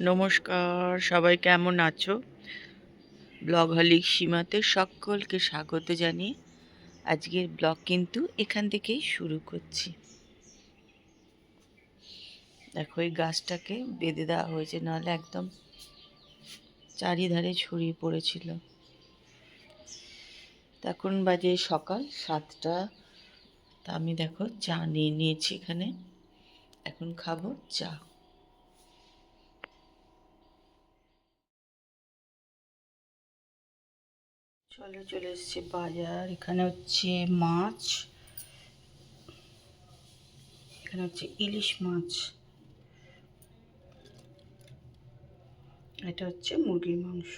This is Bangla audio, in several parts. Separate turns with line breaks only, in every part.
নমস্কার, সবাই কেমন আছো? ব্লগহলিক সীমাতে সকলকে স্বাগত জানিয়ে আজকের ব্লগ কিন্তু এখান থেকেই শুরু করছি। দেখো, এই গাছটাকে বেঁধে দেওয়া হয়েছে, নাহলে একদম চারিধারে ছড়িয়ে পড়েছিল। এখন বাজে সকাল 7টা। তা আমি দেখো চা নিয়ে নিয়েছি এখানে, এখন খাবো চা। চলে এসছে বাজার। এখানে হচ্ছে মাছ, এখানে হচ্ছে ইলিশ মাছ, এটা হচ্ছে মুরগির মাংস।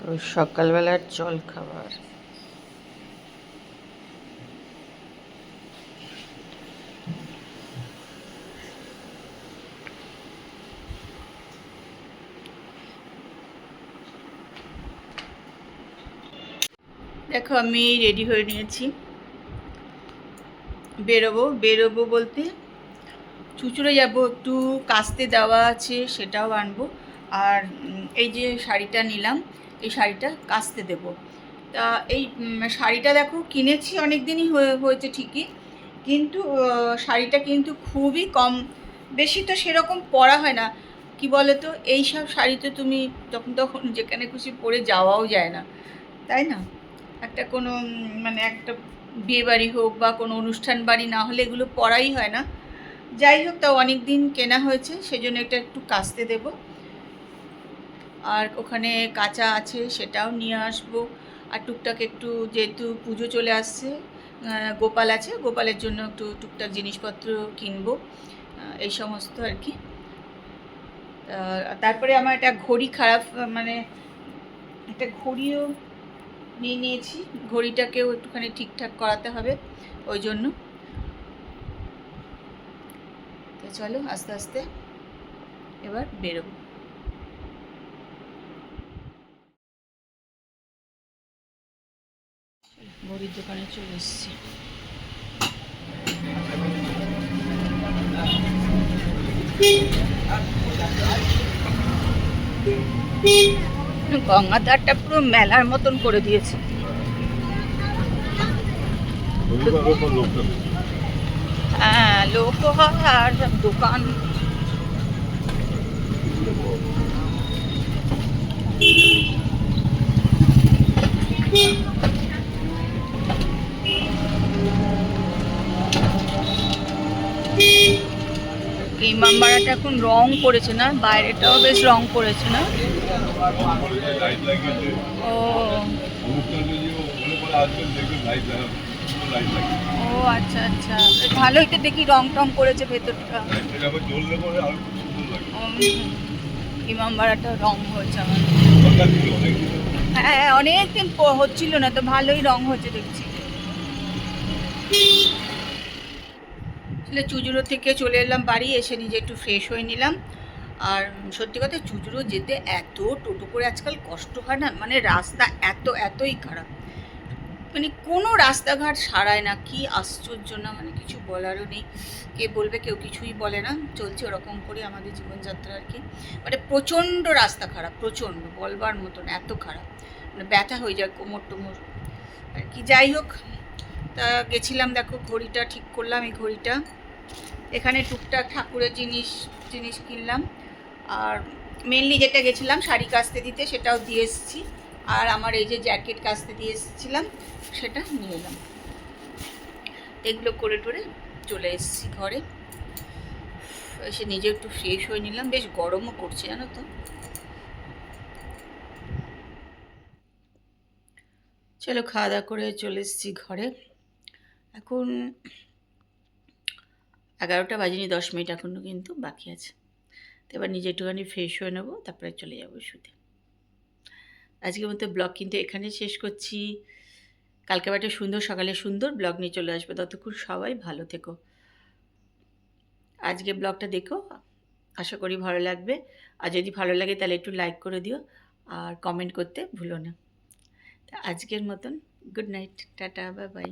তো সকালবেলার জল খাবার। দেখো, আমি রেডি হয়ে নিয়েছি, বেরোবো বলতে চুঁচুড়ে যাব, একটু কাস্তে দেওয়া আছে, সেটাও আনবো। আর এই যে শাড়িটা নিলাম, এই শাড়িটা কাস্তে দেব। তা এই শাড়িটা দেখো কিনেছি, অনেক দিনই হয়েছে ঠিকই, কিন্তু শাড়িটা কিন্তু খুবই কম, বেশি তো সেরকম পরা হয় না। কি বলো তো, এই সব শাড়িতে তুমি যখন তখন যেখানে খুশি পরে যাওয়াও যায় না, তাই না? একটা কোনো মানে একটা বিয়ে বাড়ি হোক বা কোনো অনুষ্ঠান বাড়ি না হলে এগুলো পরাই হয় না। যাই হোক, তাও অনেক দিন কেনা হয়েছে, সেজন্য এটা একটু কাচতে দেব। আর ওখানে কাঁচা আছে, সেটাও নিয়ে আসবো। আর টুকটাক একটু, যেহেতু পুজো চলে আসছে, গোপাল আছে, গোপালের জন্য একটু টুকটাক জিনিসপত্র কিনবো, এই সমস্ত আর কি। তারপরে আমার একটা ঘড়ি খারাপ, মানে একটা ঘড়িও নিয়ে নিয়েছি, ঘড়িটাকেও একটুখানি ঠিকঠাক করাতে হবে, ওই জন্য। তো চলো আস্তে আস্তে এবার বেরোবো। ঘড়ির দোকানে চলে এসেছি। গঙ্গাধারটা পুরো মেলার মতন করে দিয়েছে। হ্যাঁ, লোক হয় আর দোকান। ইমামবাড়াটা এখন রং করেছে না, বাইরেটাও বেশ রং করেছে না? ও ও আচ্ছা আচ্ছা, ভালোই তো দেখি, রং টং করেছে ভেতরটা। ইমামবাড়াটা রং হয়েছে আমার। হ্যাঁ, অনেকদিন হচ্ছিল না তো, ভালোই রং হচ্ছে দেখছি। চুঁচুড়ো থেকে চলে এলাম বাড়ি, এসে নিজে একটু ফ্রেশ হয়ে নিলাম। আর সত্যি কথা, চুঁচুড়ো যেতে এত টোটো করে আজকাল কষ্ট হয় না, মানে রাস্তা এতই খারাপ, মানে কোনো রাস্তাঘাট সারায় না, কি আশ্চর্য না, মানে কিছু বলারও নেই। কে বলবে, কেউ কিছুই বলে না, চলছে ওরকম করে আমাদের জীবনযাত্রা আর কি। মানে প্রচণ্ড রাস্তা খারাপ, প্রচণ্ড বলবার মতন, এত খারাপ, মানে ব্যথা হয়ে যায় কোমর টোমর আর কি। যাই হোক, তা গেছিলাম, দেখো ঘড়িটা ঠিক করলাম। এই ঘড়িটা এখানে টুকটাক ঠাকুরের জিনিস জিনিস কিনলাম। আর মেনলি যেটা গেছিলাম শাড়ি কাচতে দিতে, সেটাও দিয়ে এসেছি। আর আমার এই যে জ্যাকেট কাচতে দিয়ে এসেছিলাম, সেটা নিয়ে এলাম। এগুলো করে টোরে চলে এসেছি ঘরে, এসে নিজে একটু ফ্রেশ হয়ে নিলাম, বেশ গরমও করছে জানো তো। চলো, খাওয়া দাওয়া করে চলে এসেছি ঘরে। এখন 11টা বাজেনি, 10 মিনিট এখনও কিন্তু বাকি আছে। তো এবার নিজে একটুখানি ফ্রেশ হয়ে নেবো, তারপরে চলে যাবো শুতে। আজকের মতো ব্লগ কিন্তু এখানে শেষ করছি। কালকে একটা সুন্দর সকালে সুন্দর ব্লগ নিয়ে চলে আসবে। ততক্ষণ সবাই ভালো থেকো। আজকে ব্লগটা দেখো, আশা করি ভালো লাগবে। আর যদি ভালো লাগে তাহলে একটু লাইক করে দিও আর কমেন্ট করতে ভুলো না। তা আজকের মতন good night, tata, bye bye.